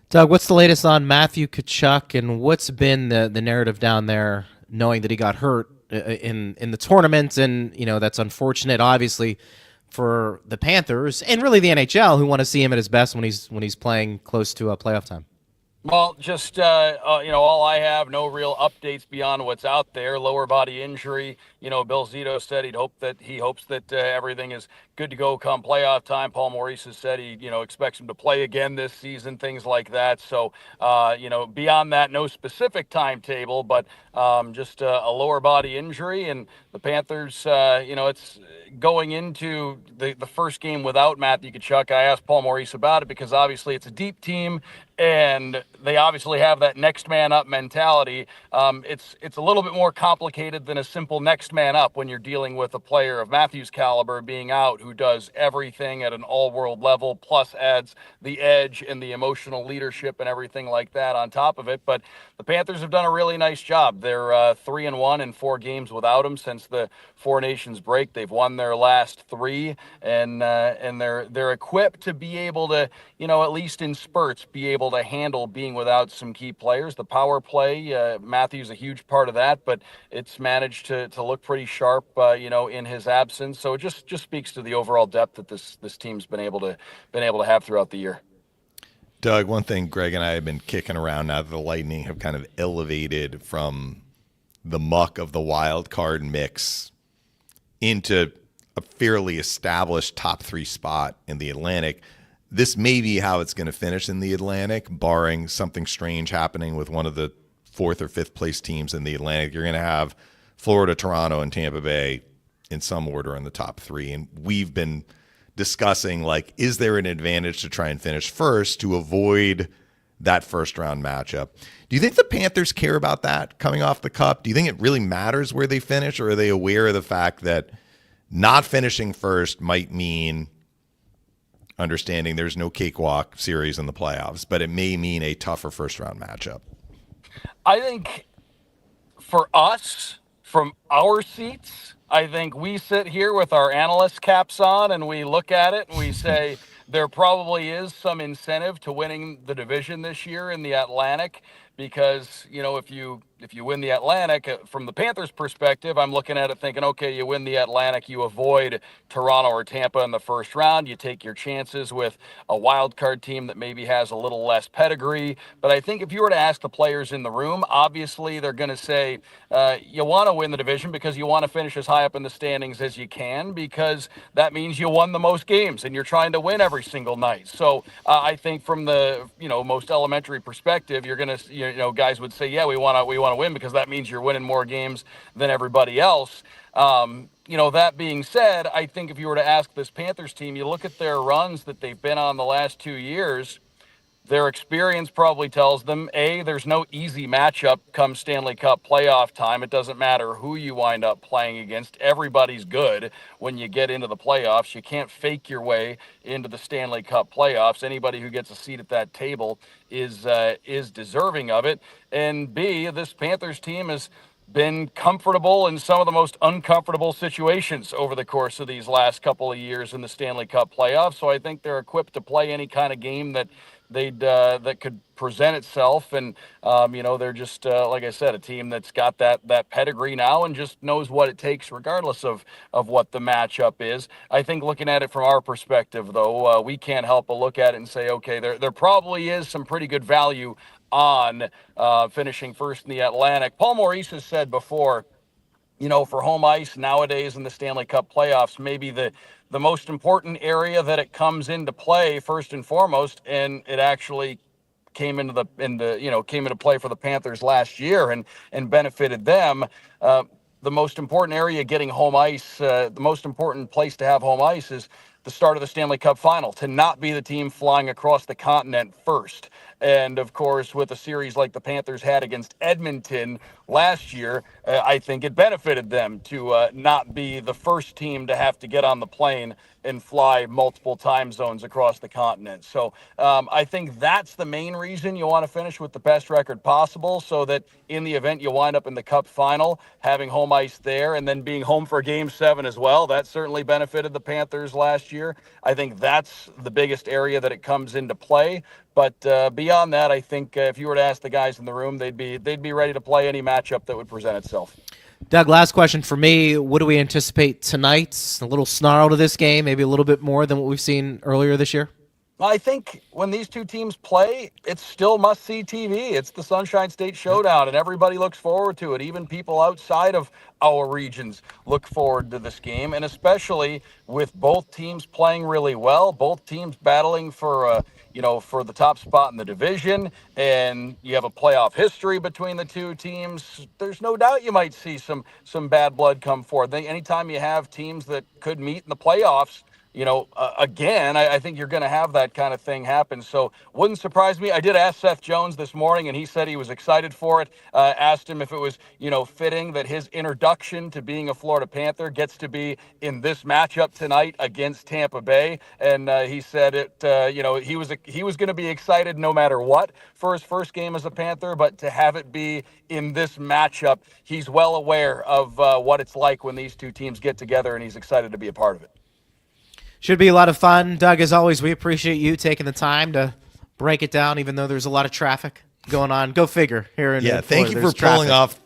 Doug, what's the latest on Matthew Tkachuk, and what's been the narrative down there, knowing that he got hurt in the tournament, and that's unfortunate, obviously, for the Panthers and really the NHL, who want to see him at his best when he's playing close to a playoff time. Well, just all I have, no real updates beyond what's out there. Lower body injury. Bill Zito said he hopes that everything is good to go come playoff time. Paul Maurice has said he expects him to play again this season, things like that. So beyond that, no specific timetable, but just a lower body injury. And the Panthers, it's going into the first game without Matthew Tkachuk. I asked Paul Maurice about it because obviously it's a deep team and they obviously have that next man up mentality. It's a little bit more complicated than a simple next man up when you're dealing with a player of Matthew's caliber being out, who does everything at an all-world level, plus adds the edge and the emotional leadership and everything like that on top of it. But the Panthers have done a really nice job. They're 3-1 in 4 games without him since the Four Nations break. They've won their last 3, and they're equipped to be able to, at least in spurts, be able to handle being without some key players. The power play, Matthew's a huge part of that, but it's managed to look pretty sharp, in his absence. So it just speaks to the overall depth that this team's been able to have throughout the year. Doug, one thing Greg and I have been kicking around now that the Lightning have kind of elevated from the muck of the wild card mix into a fairly established top 3 spot in the Atlantic. This may be how it's going to finish in the Atlantic, barring something strange happening with one of the 4th or 5th place teams in the Atlantic. You're going to have Florida, Toronto, and Tampa Bay in some order in the top 3. And we've been discussing, is there an advantage to try and finish first to avoid that first round matchup? Do you think the Panthers care about that coming off the Cup? Do you think it really matters where they finish, or are they aware of the fact that not finishing first might mean, understanding there's no cakewalk series in the playoffs, but it may mean a tougher first round matchup? I think for us, from our seats, I think we sit here with our analyst caps on and we look at it and we say there probably is some incentive to winning the division this year in the Atlantic, because if you win the Atlantic, from the Panthers' perspective, I'm looking at it thinking, okay, you win the Atlantic, you avoid Toronto or Tampa in the first round, you take your chances with a wild card team that maybe has a little less pedigree. But I think if you were to ask the players in the room, obviously they're going to say you want to win the division because you want to finish as high up in the standings as you can, because that means you won the most games and you're trying to win every single night. So I think from the most elementary perspective, you're going to guys would say, yeah, we want to win because that means you're winning more games than everybody else. That being said, I think if you were to ask this Panthers team, you look at their runs that they've been on the last 2 years, their experience probably tells them, A, there's no easy matchup come Stanley Cup playoff time. It doesn't matter who you wind up playing against. Everybody's good when you get into the playoffs. You can't fake your way into the Stanley Cup playoffs. Anybody who gets a seat at that table is deserving of it. And B, this Panthers team has been comfortable in some of the most uncomfortable situations over the course of these last couple of years in the Stanley Cup playoffs. So I think they're equipped to play any kind of game that that could present itself, and they're just like I said, a team that's got that pedigree now and just knows what it takes regardless of what the matchup is. I think looking at it from our perspective, though, we can't help but look at it and say, okay, there probably is some pretty good value on finishing first in the Atlantic. Paul Maurice has said before, for home ice nowadays in the Stanley Cup playoffs, maybe the most important area that it comes into play first and foremost, and it actually came into play for the Panthers last year and benefited them. The most important area getting home ice, the most important place to have home ice is the start of the Stanley Cup final, to not be the team flying across the continent first. And of course, with a series like the Panthers had against Edmonton last year, I think it benefited them to not be the first team to have to get on the plane and fly multiple time zones across the continent. So I think that's the main reason you want to finish with the best record possible, so that in the event you wind up in the Cup final, having home ice there and then being home for Game 7 as well, that certainly benefited the Panthers last year. I think that's the biggest area that it comes into play. But beyond that, I think if you were to ask the guys in the room, they'd be ready to play any matchup that would present itself. Doug, last question for me. What do we anticipate tonight? A little snarl to this game, maybe a little bit more than what we've seen earlier this year? I think when these two teams play, it's still must-see TV. It's the Sunshine State Showdown, and everybody looks forward to it. Even people outside of our regions look forward to this game, and especially with both teams playing really well, both teams battling for for the top spot in the division, and you have a playoff history between the two teams. There's no doubt you might see some bad blood come forth. Anytime you have teams that could meet in the playoffs, again, I think you're going to have that kind of thing happen. So wouldn't surprise me. I did ask Seth Jones this morning, and he said he was excited for it. Asked him if it was, fitting that his introduction to being a Florida Panther gets to be in this matchup tonight against Tampa Bay. And he said he was going to be excited no matter what for his first game as a Panther, but to have it be in this matchup, he's well aware of what it's like when these two teams get together, and he's excited to be a part of it. Should be a lot of fun. Doug, as always, we appreciate you taking the time to break it down, even though there's a lot of traffic going on. Go figure here in Florida. Thank you for pulling off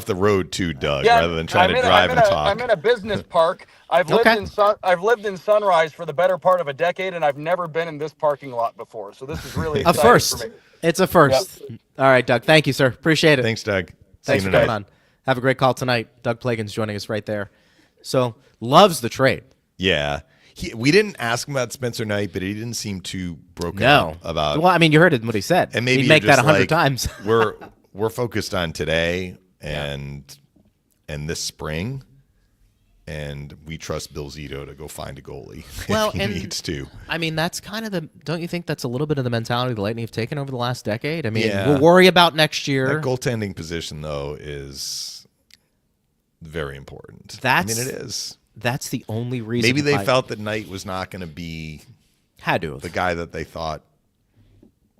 the road too, Doug, rather than trying to drive and talk. I'm in a business park. I've lived in Sunrise for the better part of a decade, and I've never been in this parking lot before. So this is really exciting for me. It's a first. Yep. All right, Doug. Thank you, sir. Appreciate it. Thanks, Doug. Thanks for coming on. Have a great call tonight. Doug Plagens joining us right there. So loves the trade. Yeah. We didn't ask him about Spencer Knight, but he didn't seem too broken up about. Well, I mean, you heard what he said. And maybe he'd make that 100 times. we're focused on today and this spring, and we trust Bill Zito to go find a goalie if he needs to. I mean, that's kind of don't you think that's a little bit of the mentality the Lightning have taken over the last decade? I mean, we'll worry about next year. That goaltending position, though, is very important. It is. That's the only reason. Maybe they felt that Knight was not going to be the guy that they thought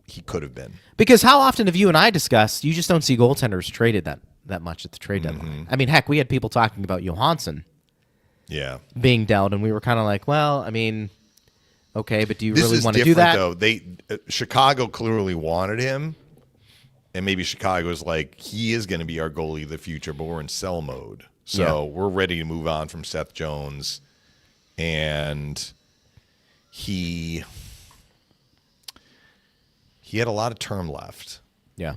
he could have been. Because how often have you and I discussed, you just don't see goaltenders traded that much at the trade deadline. I mean, heck, we had people talking about Johansson being dealt, and we were kind of like, well, I mean, okay, but do you really want to do that? Though. Chicago clearly wanted him, and maybe Chicago's like, he is going to be our goalie of the future, but we're in sell mode. So we're ready to move on from Seth Jones, and he had a lot of term left. Yeah.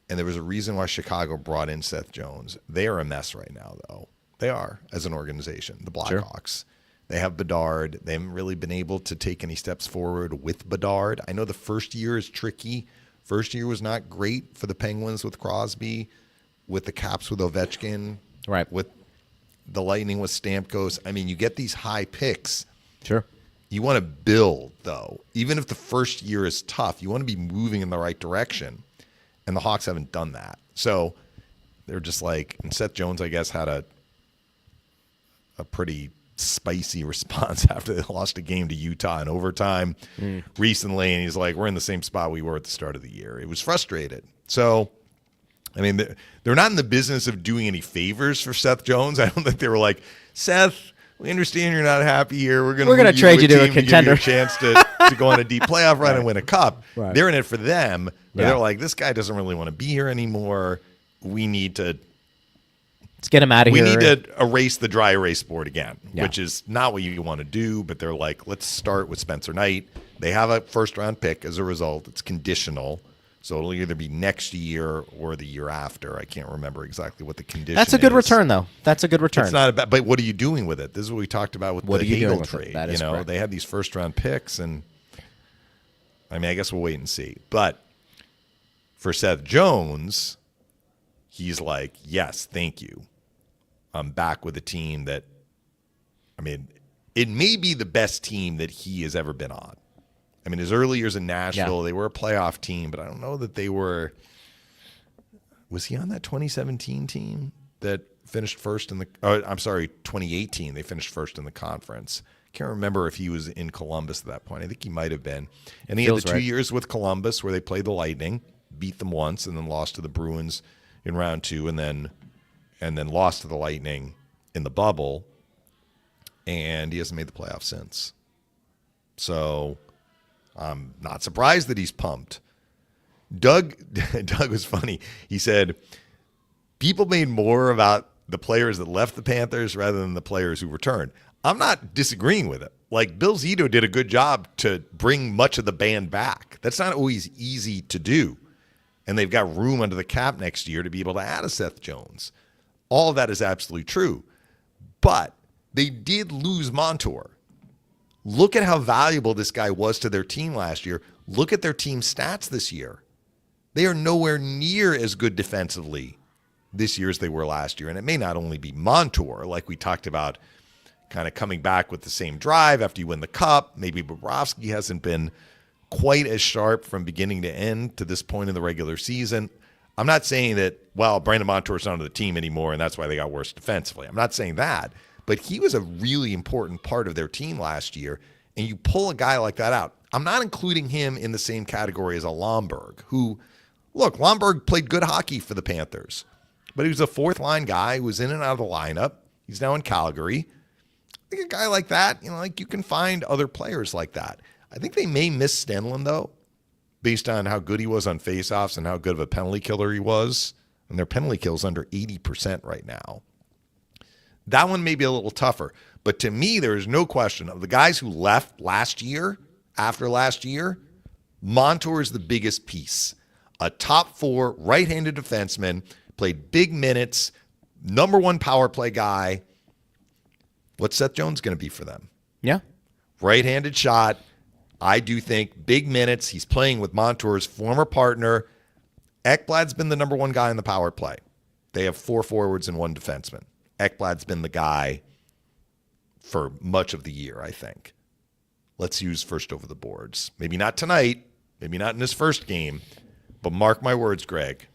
And there was a reason why Chicago brought in Seth Jones. They are a mess right now, though. They are, as an organization, the Blackhawks. Sure. They have Bedard. They haven't really been able to take any steps forward with Bedard. I know the first year is tricky. First year was not great for the Penguins with Crosby, with the Caps with Ovechkin. Right. With the Lightning with Stamkos. I mean, you get these high picks. Sure. You want to build, though. Even if the first year is tough, you want to be moving in the right direction. And the Hawks haven't done that. So they're just like, and Seth Jones, I guess, had a pretty spicy response after they lost a game to Utah in overtime recently. And he's like, we're in the same spot we were at the start of the year. It was frustrated. So, I mean, they're not in the business of doing any favors for Seth Jones. I don't think they were like, Seth, we understand you're not happy here. We're going to trade you to a contender. To give you a chance to go on a deep playoff run and win a cup. Right. They're in it for them. But they're like, this guy doesn't really want to be here anymore. We need to let's get him out of here. We need to erase the dry erase board again, which is not what you want to do. But they're like, let's start with Spencer Knight. They have a first-round pick as a result. It's conditional. So it'll either be next year or the year after. I can't remember exactly what the condition is. That's a good return, though. That's a good return. It's not about, but what are you doing with it? This is what we talked about with the Hagel trade. That is correct. They had these first-round picks, and I mean, I guess we'll wait and see. But for Seth Jones, he's like, yes, thank you. I'm back with a team that, I mean, it may be the best team that he has ever been on. I mean, his early years in Nashville, they were a playoff team, but I don't know that they were. Was he on that 2017 team that finished first in the? I'm sorry, 2018. They finished first in the conference. Can't remember if he was in Columbus at that point. I think he might have been. And he had the 2 years with Columbus where they played the Lightning, beat them once, and then lost to the Bruins in round 2, and then lost to the Lightning in the bubble. And he hasn't made the playoffs since. So I'm not surprised that he's pumped. Doug was funny. He said, people made more about the players that left the Panthers rather than the players who returned. I'm not disagreeing with it. Like, Bill Zito did a good job to bring much of the band back. That's not always easy to do. And they've got room under the cap next year to be able to add a Seth Jones. All of that is absolutely true. But they did lose Montour. Look at how valuable this guy was to their team last year. Look at their team stats this year. They are nowhere near as good defensively this year as they were last year. And it may not only be Montour, like we talked about, kind of coming back with the same drive after you win the cup. Maybe Bobrovsky hasn't been quite as sharp from beginning to end to this point in the regular season. I'm not saying that, well, Brandon Montour's not on the team anymore and that's why they got worse defensively. I'm not saying that. But he was a really important part of their team last year, and you pull a guy like that out. I'm not including him in the same category as a Lomberg, who, look, Lomberg played good hockey for the Panthers, but he was a fourth-line guy who was in and out of the lineup. He's now in Calgary. I think a guy like that, like you can find other players like that. I think they may miss Stenlund, though, based on how good he was on faceoffs and how good of a penalty killer he was. And their penalty kill's under 80% right now. That one may be a little tougher. But to me, there is no question of the guys who left last year, after last year, Montour is the biggest piece. A top 4 right-handed defenseman, played big minutes, number 1 power play guy. What's Seth Jones going to be for them? Yeah. Right-handed shot. I do think big minutes. He's playing with Montour's former partner. Ekblad's been the number 1 guy in the power play. They have 4 forwards and 1 defenseman. Ekblad's been the guy for much of the year, I think. Let's use first over the boards. Maybe not tonight, maybe not in his first game, but mark my words, Greg,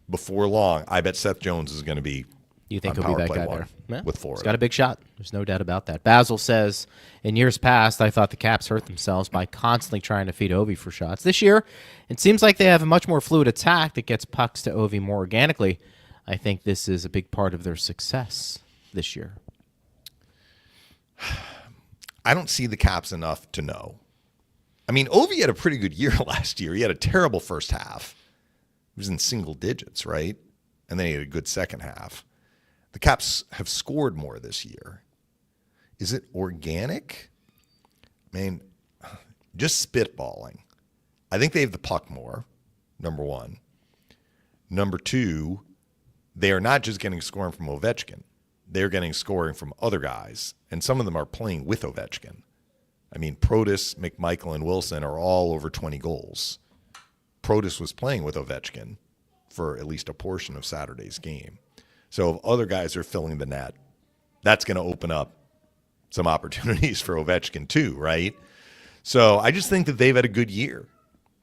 before long, I bet Seth Jones is going to be You think he'll be that guy there? Yeah. With Florida. He's got a big shot. There's no doubt about that. Basil says, in years past, I thought the Caps hurt themselves by constantly trying to feed Ovi for shots. This year, it seems like they have a much more fluid attack that gets pucks to Ovi more organically. I think this is a big part of their success this year. I don't see the Caps enough to know. I mean, Ovi had a pretty good year last year. He had a terrible first half. He was in single digits, right? And then he had a good second half. The Caps have scored more this year. Is it organic? I mean, just spitballing. I think they have the puck more, number 1. Number 2, they are not just getting scoring from Ovechkin. They're getting scoring from other guys, and some of them are playing with Ovechkin. I mean, Protas, McMichael, and Wilson are all over 20 goals. Protas was playing with Ovechkin for at least a portion of Saturday's game. So if other guys are filling the net, that's going to open up some opportunities for Ovechkin too, right? So I just think that they've had a good year.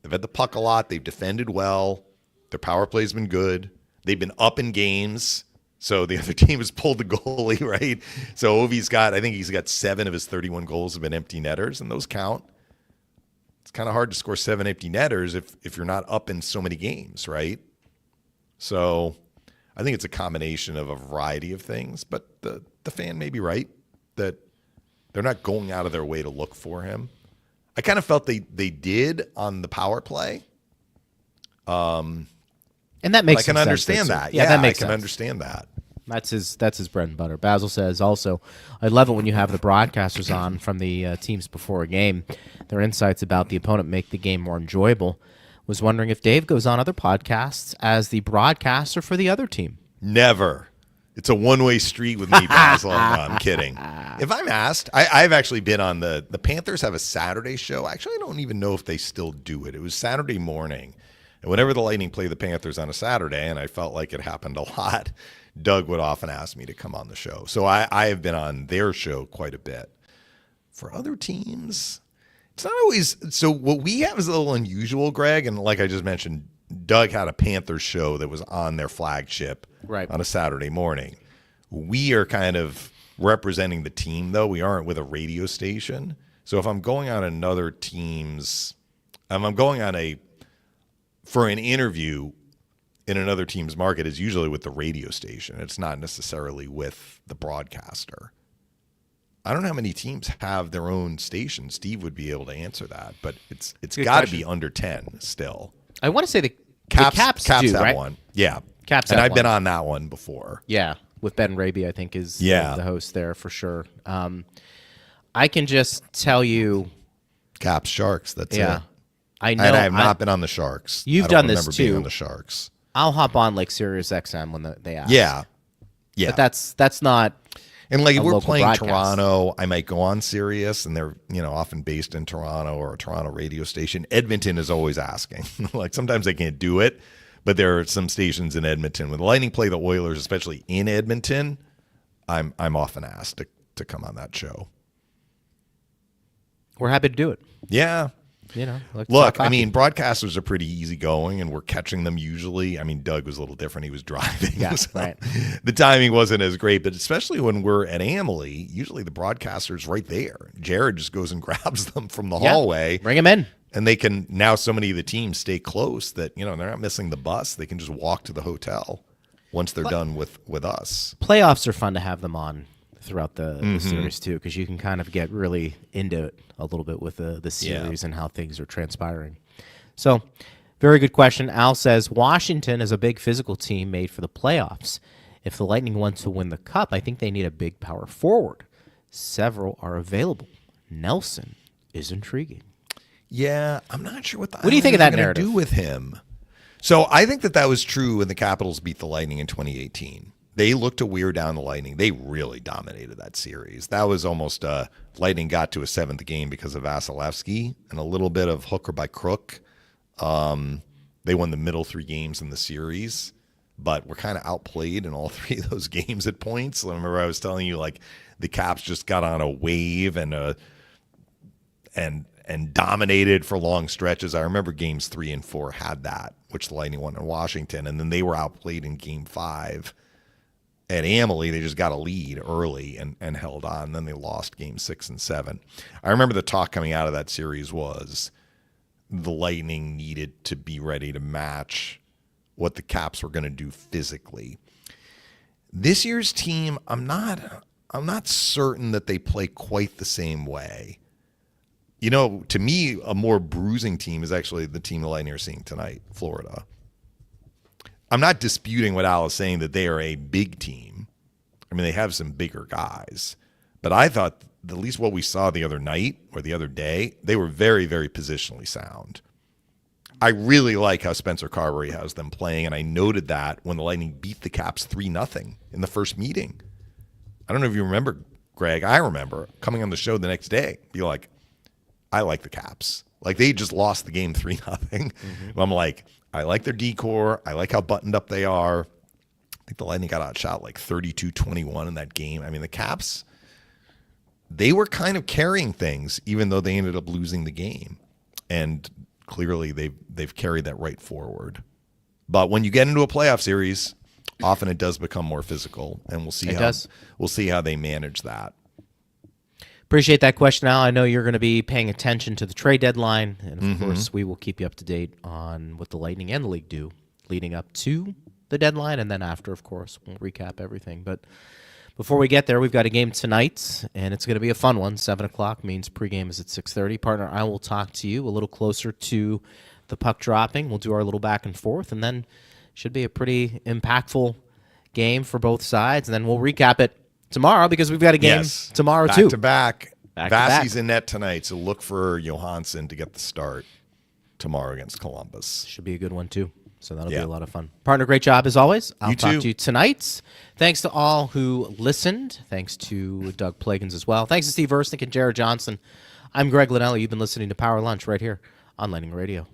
They've had the puck a lot. They've defended well. Their power play's been good. They've been up in games. So the other team has pulled the goalie, right? So Ovi's got, I think he's got 7 of his 31 goals have been empty netters, and those count. It's kind of hard to score 7 empty netters if you're not up in so many games, right? So I think it's a combination of a variety of things, but the fan may be right that they're not going out of their way to look for him. I kind of felt they did on the power play. And that makes sense. I can understand that. Yeah, that makes I can sense. understand that. That's his bread and butter. Basil says also, I love it when you have the broadcasters on from the teams before a game. Their insights about the opponent make the game more enjoyable. Was wondering if Dave goes on other podcasts as the broadcaster for the other team. Never. It's a one-way street with me, Basil. No, I'm kidding. If I'm asked, I've actually been on the Panthers have a Saturday show. Actually, I don't even know if they still do it. It was Saturday morning. And whenever the Lightning play the Panthers on a Saturday, and I felt like it happened a lot, Doug would often ask me to come on the show. So I have been on their show quite a bit. for other teams, it's not always. So what we have is a little unusual, Greg. And like I just mentioned, Doug had a Panthers show that was on their flagship on a Saturday morning. We are kind of representing the team, though. We aren't with a radio station. So if I'm going on another team's, if I'm going on for an interview in another team's market, is usually with the radio station. It's not necessarily with the broadcaster. I don't know how many teams have their own station. Steve would be able to answer that, but it's got to be under 10 still. I want to say the Caps do, have right? one. Yeah. Caps and have I've been one. on that one before. Yeah, with Ben Raby, I think, is the host there for sure. I can just tell you. Caps Sharks, that's it. I know. And I have not been on the Sharks. You've done this remember too. Being on the Sharks. I'll hop on like Sirius XM when they ask. Yeah. But that's not. And like if we're playing broadcast. Toronto, I might go on Sirius, and they're often based in Toronto or a Toronto radio station. Edmonton is always asking. Like sometimes they can't do it, but there are some stations in Edmonton. When the Lightning play the Oilers, especially in Edmonton, I'm often asked to come on that show. We're happy to do it. Yeah. Look, I mean, broadcasters are pretty easygoing, and we're catching them usually. I mean, Doug was a little different. He was driving. Yeah, so right. The timing wasn't as great, but especially when we're at Amalie, usually the broadcaster's right there. Jared just goes and grabs them from the hallway. Bring them in. And they can, now so many of the teams stay close that, they're not missing the bus. They can just walk to the hotel once they're done with us. Playoffs are fun to have them on throughout the series too, because you can kind of get really into it a little bit with the series and how things are transpiring. So, very good question. Al says, Washington is a big physical team made for the playoffs. If the Lightning want to win the Cup, I think they need a big power forward. Several are available. Nelson is intriguing. Yeah, I'm not sure what do you think of that narrative? Do with him. So I think that was true when the Capitals beat the Lightning in 2018. They looked to wear down the Lightning. They really dominated that series. That was almost Lightning got to a seventh game because of Vasilevsky and a little bit of hook or by crook. They won the middle three games in the series, but were kind of outplayed in all three of those games at points. I remember I was telling you, like, the Caps just got on a wave and dominated for long stretches. I remember games 3 and 4 had that, which the Lightning won in Washington, and then they were outplayed in game 5. At Amalie, they just got a lead early and held on. Then they lost game 6 and 7. I remember the talk coming out of that series was the Lightning needed to be ready to match what the Caps were going to do physically. This year's team, I'm not certain that they play quite the same way. To me, a more bruising team is actually the team the Lightning are seeing tonight, Florida. I'm not disputing what Al is saying, that they are a big team. I mean, they have some bigger guys. But I thought, at least what we saw the other night or the other day, they were very, very positionally sound. I really like how Spencer Carberry has them playing, and I noted that when the Lightning beat the Caps 3-0 in the first meeting. I don't know if you remember, Greg. I remember coming on the show the next day, be like, I like the Caps. Like, they just lost the game 3-0. I'm like, I like their decor. I like how buttoned up they are. I think the Lightning got outshot like 32-21 in that game. I mean, the Caps, they were kind of carrying things, even though they ended up losing the game. And clearly they've carried that right forward. But when you get into a playoff series, often it does become more physical, and we'll see how they manage that. Appreciate that question, Al. I know you're going to be paying attention to the trade deadline, and of course, we will keep you up to date on what the Lightning and the league do leading up to the deadline, and then after, of course, we'll recap everything. But before we get there, we've got a game tonight, and it's going to be a fun one. 7 o'clock means pregame is at 6:30. Partner, I will talk to you a little closer to the puck dropping. We'll do our little back and forth, and then should be a pretty impactful game for both sides, and then we'll recap it tomorrow, because we've got a game tomorrow back too. To back. Back-to-back. Vasi's in net tonight, so look for Johansson to get the start tomorrow against Columbus. Should be a good one too. So that'll be a lot of fun. Partner, great job as always. I'll talk to you tonight. Thanks to all who listened. Thanks to Doug Plagans as well. Thanks to Steve Ersnick and Jared Johnson. I'm Greg Linnelli. You've been listening to Power Lunch right here on Lightning Radio.